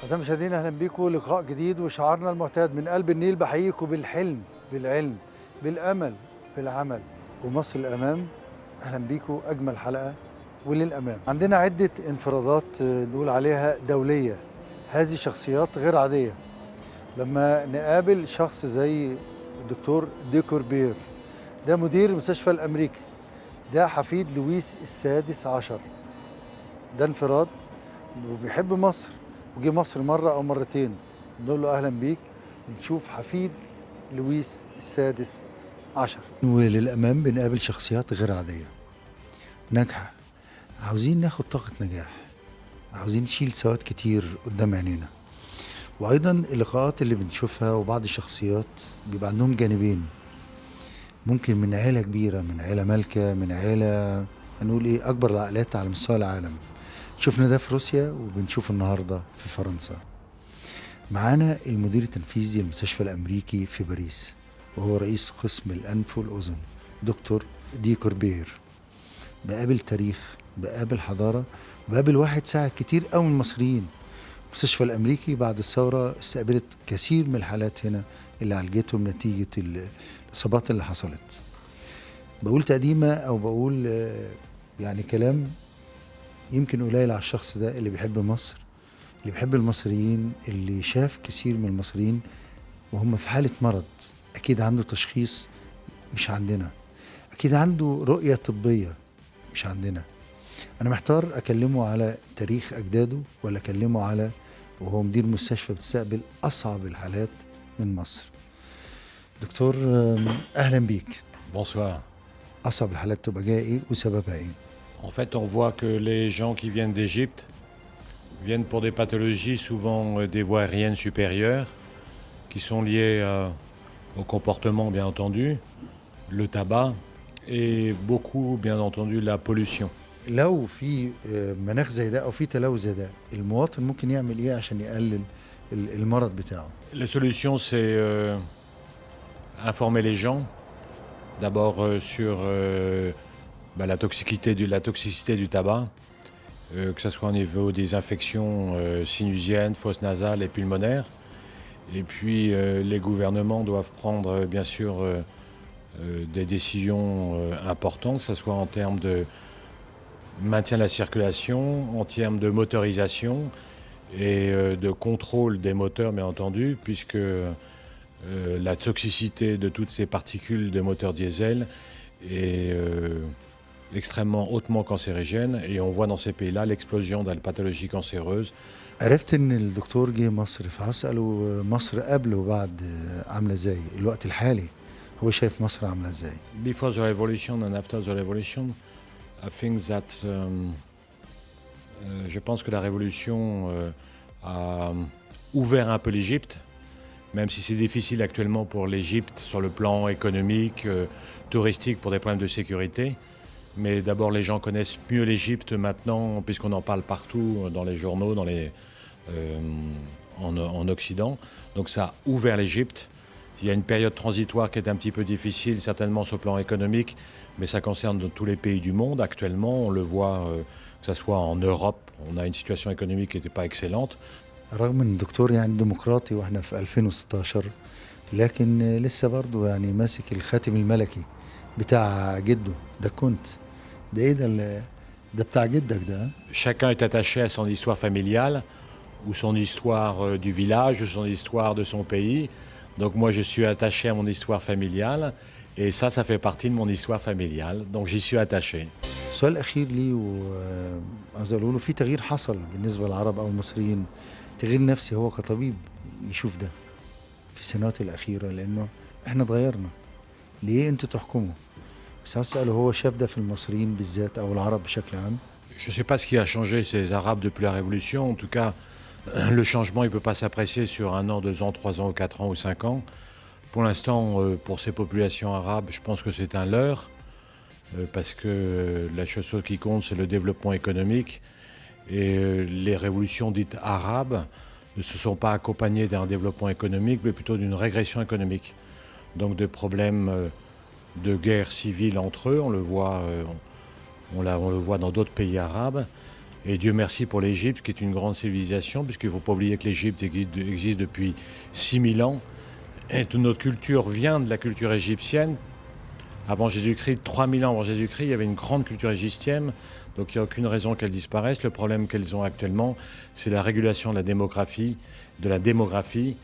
أعزائي المشاهدين أهلا بيكم لقاء جديد وشعارنا المعتاد من قلب النيل بحييكم بالحلم بالعلم بالأمل بالعمل ومصر الأمام. أهلا بيكم أجمل حلقة وللأمام. عندنا عدة انفرادات نقول عليها دولية. هذه شخصيات غير عادية. لما نقابل شخص زي الدكتور ديكوربير، ده مدير المستشفى الأمريكي، ده حفيد لويس السادس عشر، ده انفراد وبيحب مصر وجي مصر مرة أو مرتين. نقول له أهلا بيك، نشوف حفيد لويس السادس عشر. وللأمام بنقابل شخصيات غير عادية ناجحة، عاوزين ناخد طاقة نجاح، عاوزين نشيل سواد كتير قدام عينينا. وأيضا اللقاءات اللي بنشوفها وبعض الشخصيات بيبقى عندهم جانبين، ممكن من عيلة كبيرة، من عيلة مالكة، من عيلة هنقول إيه أكبر العائلات على مستوى العالم. شفنا ده في روسيا وبنشوف النهاردة في فرنسا. معانا المدير التنفيذي للمستشفى الأمريكي في باريس وهو رئيس قسم الأنف والأذن دكتور دي كوربير. بقابل تاريخ، بقابل حضارة، بقابل واحد ساعد كتير قوي من المصريين. المستشفى الأمريكي بعد الثورة استقبلت كثير من الحالات هنا اللي عالجتهم نتيجة الإصابات اللي حصلت. بقول تقديمة أو بقول يعني كلام يمكن قليل على الشخص ده اللي بيحب مصر، اللي بيحب المصريين، اللي شاف كثير من المصريين وهم في حالة مرض. أكيد عنده تشخيص مش عندنا، أكيد عنده رؤية طبية مش عندنا. أنا محتار أكلمه على تاريخ أجداده ولا أكلمه على وهو مدير مستشفى بتستقبل أصعب الحالات من مصر. دكتور أهلا بيك. Bonsoir. أصعب الحالات تبقى جاية إيه وسببها إيه؟ En fait, on voit que les gens qui viennent d'Égypte viennent pour des pathologies souvent des voies aériennes supérieures qui sont liées au comportement, bien entendu, le tabac et beaucoup, bien entendu, la pollution. لو في مناخ زي ده أو في تلوث زي ده، المواطن ممكن يعمل إيه عشان يقلل المرض بتاعه؟ La solution, c'est informer les gens, d'abord sur la toxicité du tabac, que ce soit au niveau des infections sinusiennes, fosses nasales et pulmonaires. Et puis les gouvernements doivent prendre bien sûr des décisions importantes, que ce soit en termes de maintien de la circulation, en termes de motorisation et de contrôle des moteurs bien entendu, puisque la toxicité de toutes ces particules de moteurs diesel est extrêmement hautement cancérigène et on voit dans ces pays-là l'explosion de la pathologie cancéreuse. عرفت ان الدكتور جه مصر، فهسأله مصر قبل وبعد عاملة ازاي الوقت الحالي، هو شايف مصر عاملة ازاي؟ Before the revolution and after the revolution, I think that je pense que la révolution a ouvert un peu l'Égypte, même si c'est difficile actuellement pour l'Égypte sur le plan économique, touristique, pour des problèmes de sécurité. Mais d'abord, les gens connaissent mieux l'Égypte maintenant, puisqu'on en parle partout dans les journaux, en Occident. Donc ça a ouvert l'Égypte. Il y a une période transitoire qui est un petit peu difficile, certainement sur le plan économique, mais ça concerne tous les pays du monde. Actuellement, on le voit, que ce soit en Europe, on a une situation économique qui n'était pas excellente. رغم ان الدكتور يعني ديمقراطي واحنا في 2016، لكن لسه برضه يعني ماسك الخاتم الملكي بتاع جده. ده كنت ده ايه ده بتاع جدك ده؟ Chacun est attaché à son histoire familiale, ou son histoire du village, ou son histoire de son pays. Donc moi, je suis attaché à mon histoire familiale, et ça fait partie de mon histoire familiale. Donc j'y suis attaché. السؤال الأخير ليه وعاوز أقوله، في تغيير حصل بالنسبة للعرب أو المصريين، تغيير نفسي هو كطبيب يشوف ده في السنوات الأخيرة، لأنه إحنا اتغيرنا. ليه أنتوا تحكموا؟ بس عاوز أسأله هو شاف ده في المصريين بالذات أو العرب بشكل عام؟ Je ne sais pas ce qui a changé ces Arabes depuis la Révolution. En tout cas, le changement, il ne peut pas s'apprécier sur 1 an, 2 ans, 3 ans, ou 4 ans ou 5 ans. Pour l'instant, pour ces populations arabes, je pense que c'est un leurre, parce que la chose qui compte, c'est le développement économique. Et les révolutions dites arabes ne se sont pas accompagnées d'un développement économique, mais plutôt d'une régression économique. Donc de problèmes de guerre civile entre eux, on le voit dans d'autres pays arabes. Et Dieu merci pour l'Égypte, qui est une grande civilisation, puisqu'il ne faut pas oublier que l'Égypte existe depuis 6000 ans. Et toute notre culture vient de la culture égyptienne. Avant Jésus-Christ, 3000 ans avant Jésus-Christ, il y avait une grande culture égyptienne, donc il n'y a aucune raison qu'elles disparaissent. Le problème qu'elles ont actuellement, c'est la régulation de la démographie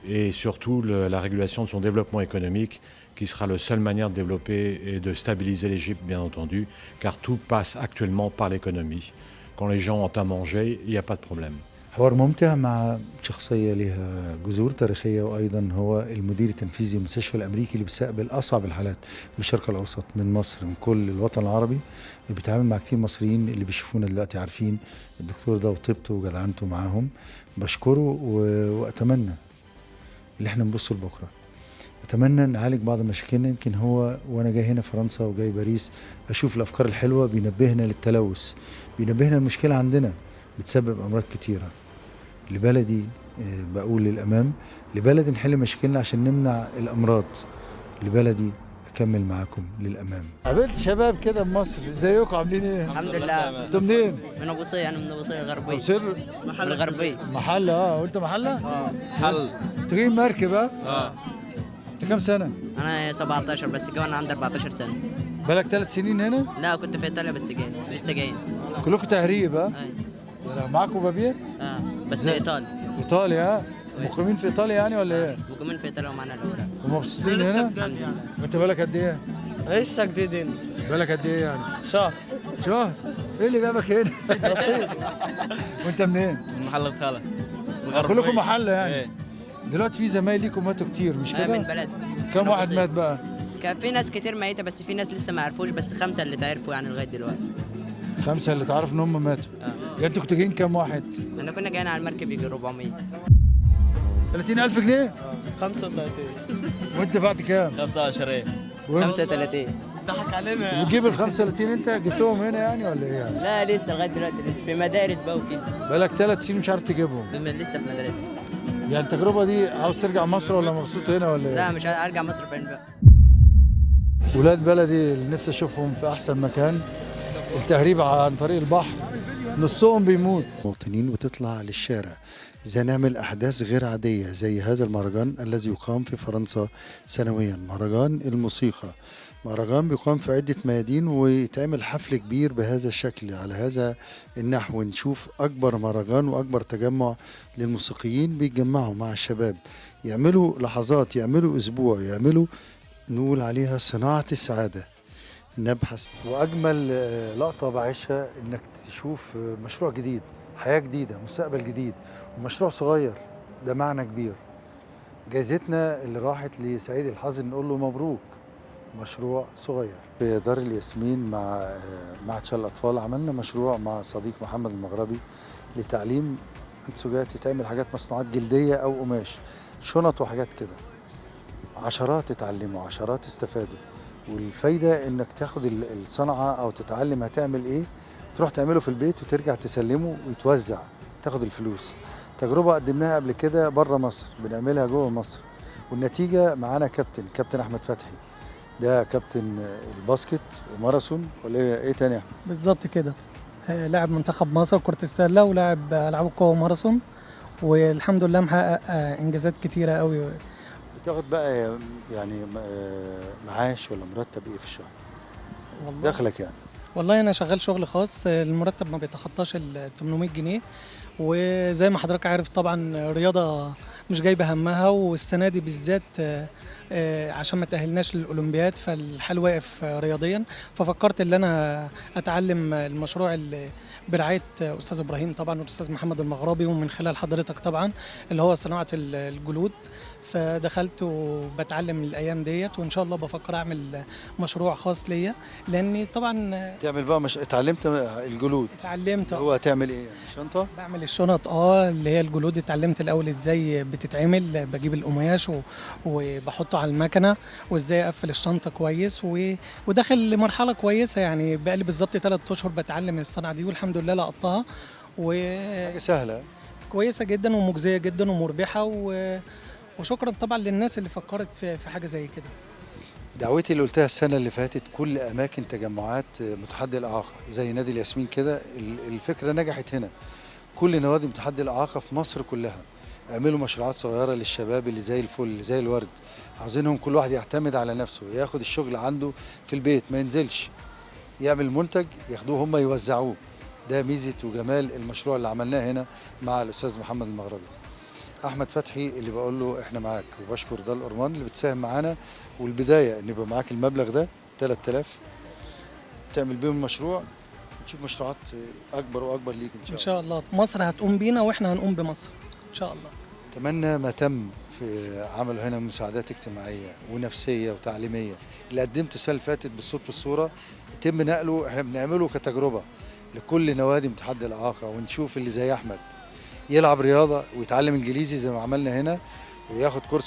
et surtout la régulation de son développement économique, qui sera la seule manière de développer et de stabiliser l'Égypte, bien entendu, car tout passe actuellement par l'économie. Quand les gens ont à manger, il n'y a pas de problème. حوار ممتع مع شخصية لها جذور تاريخية، وأيضا هو المدير التنفيذي للمستشفى الأمريكي اللي بيستقبل أصعب الحالات بالشرق الأوسط من مصر، من كل الوطن العربي. بيتعامل مع كتير مصريين اللي بيشوفونا دلوقتي عارفين الدكتور ده وطيبته وجدعنته معاهم. بشكره وأتمنى اللي احنا نبص لبكرة. أتمنى نعالج بعض مشاكلنا. يمكن هو وأنا جاي هنا فرنسا وجاي باريس أشوف الأفكار الحلوة، بينبهنا للتلوث، بينبهنا المشكلة عندنا بتسبب أمراض كتيرة. لبلدي بقول للأمام، لبلدي نحل مشاكلنا عشان نمنع الأمراض، لبلدي أكمل معاكم للأمام. قابلت شباب كده بمصر، ازيكم عاملين ايه؟ الحمد لله. انتوا منين؟ من ابو صي، انا من ابو صي الغربي. سر من الغربي. محلة. وانت محلة؟ حل. انتوا جايين مركب انت كام سنة؟ انا 17 بس جاي وانا عندي 14 سنه. بالك 3 سنين هنا؟ لا كنت في ايطاليا بس جاي لسه جايين. كلكم تهريب أي. معاكم بابيه؟ بس ايطالي. ايطاليا مقيمين في ايطاليا يعني ولا ايه؟ مقيمين في ايطاليا ومعنا الاوراق. ومبسوطين هنا؟ الحمد لله. وانت بالك قد ايه؟ لسه جديدين. بالك قد ايه يعني؟ شهر. شهر؟ ايه اللي جابك هنا؟ وانت منين؟ من محل الخالة. كلكم محله يعني؟ ايه. دلوقتي في زمايل ليكم ماتوا كتير مش كده؟ من بلد. كم واحد مات بقى؟ كان في ناس كتير ميته بس في ناس لسه ما عرفوش، بس 5 اللي تعرفوا يعني لغايه دلوقتي. 5 اللي تعرف ان هم ماتوا. يعني انتوا كنتوا جايين كام واحد؟ احنا كنا جايين على المركب يجي 400. 30,000 جنيه؟ 35. وانت دفعت كام؟ 15. 35. ضحك علينا. وتجيب ال 35 انت جبتهم هنا يعني ولا ايه يعني؟ لا لسه لغايه دلوقتي لسه في مدارس بقى وكده. بقالك 3 سنين مش عارف تجيبهم. لسه في مدرسه. يعني التجربه دي عاوز ترجع مصر ولا مبسوط هنا ولا ايه؟ لا مش هرجع مصر فين بقى. ولاد بلدي اللي نفسي اشوفهم في احسن مكان. التهريب عن طريق البحر نصهم بيموت. مواطنين وتطلع للشارع ازاي نعمل احداث غير عاديه زي هذا المهرجان الذي يقام في فرنسا سنويا، مهرجان الموسيقى. مهرجان بيقام في عده ميادين ويتعمل حفل كبير بهذا الشكل على هذا النحو، ونشوف اكبر مهرجان واكبر تجمع للموسيقيين بيتجمعوا مع الشباب، يعملوا لحظات، يعملوا اسبوع، يعملوا نقول عليها صناعة السعادة. نبحث. وأجمل لقطة بعيشها إنك تشوف مشروع جديد، حياة جديدة، مستقبل جديد، ومشروع صغير ده معنى كبير. جايزتنا اللي راحت لسعيد الحظ نقول له مبروك، مشروع صغير. في دار الياسمين مع معهد شلل الأطفال عملنا مشروع مع صديق محمد المغربي لتعليم منسوجات، تعمل حاجات مصنوعات جلدية أو قماش، شنط وحاجات كده. عشرات اتعلموا، عشرات استفادوا، والفايدة انك تاخد الصنعة او تتعلم هتعمل ايه، تروح تعمله في البيت وترجع تسلمه ويتوزع، تاخد الفلوس. تجربة قدمناها قبل كده بره مصر، بنعملها جوه مصر، والنتيجة معانا كابتن احمد فتحي، ده كابتن الباسكت وماراثون ولا ايه تاني؟ بالظبط كده، لاعب منتخب مصر كرة السلة ولاعب ألعاب القوة وماراثون، والحمد لله محقق انجازات كتيرة قوي. بتاخد بقى يعني معاش ولا مرتب ايه في الشهر؟ دخلك يعني؟ والله انا شغال شغل خاص، المرتب ما بيتخطاش ال 800 جنيه، وزي ما حضرتك عارف طبعا الرياضة مش جايبة همها، والسنة دي بالذات عشان ما تأهلناش للأولمبياد فالحال واقف رياضيا، ففكرت ان انا اتعلم المشروع اللي برعاية أستاذ إبراهيم طبعا والأستاذ محمد المغربي ومن خلال حضرتك طبعا، اللي هو صناعة الجلود. فدخلت وبتعلم الأيام ديت، وإن شاء الله بفكر أعمل مشروع خاص ليا، لأني طبعا تعمل بقى اتعلمت الجلود. اتعلمت. هو هتعمل إيه؟ شنطة؟ بعمل الشنط اللي هي الجلود. اتعلمت الأول إزاي بتتعمل، بجيب القماش وبحطه على المكنة، وإزاي أقفل الشنطة كويس، وداخل لمرحلة كويسة يعني، بقالي بالظبط 3 أشهر بتعلم الصنعة دي والحمد لله لقطتها. حاجة سهلة كويسة جدا ومجزية جدا ومربحة، وشكرا طبعا للناس اللي فكرت في حاجة زي كده. دعوتي اللي قلتها السنة اللي فاتت كل أماكن تجمعات متحدي الإعاقة زي نادي الياسمين كده، الفكرة نجحت هنا. كل نوادي متحدي الإعاقة في مصر كلها اعملوا مشروعات صغيرة للشباب اللي زي الفل اللي زي الورد، عاوزينهم كل واحد يعتمد على نفسه، ياخد الشغل عنده في البيت، ما ينزلش يعمل منتج ياخدوه هم يوزعوه. ده ميزة وجمال المشروع اللي عملناه هنا مع الأستاذ محمد المغربي. أحمد فتحي اللي بقول له إحنا معاك، وبشكر ده الأرمان اللي بتساهم معانا، والبداية إن يبقى معاك المبلغ ده 3000 تعمل بيهم المشروع، نشوف مشروعات أكبر وأكبر ليك إن شاء الله. ان شاء الله مصر هتقوم بينا واحنا هنقوم بمصر ان شاء الله. أتمنى ما تم في عمله هنا من مساعدات اجتماعية ونفسية وتعليمية اللي قدمته السنة اللي فاتت بالصوت والصورة يتم نقله، احنا بنعمله كتجربة لكل نوادي متحدي الإعاقة، ونشوف اللي زي أحمد يلعب رياضة ويتعلم إنجليزي زي ما عملنا هنا وياخد كورس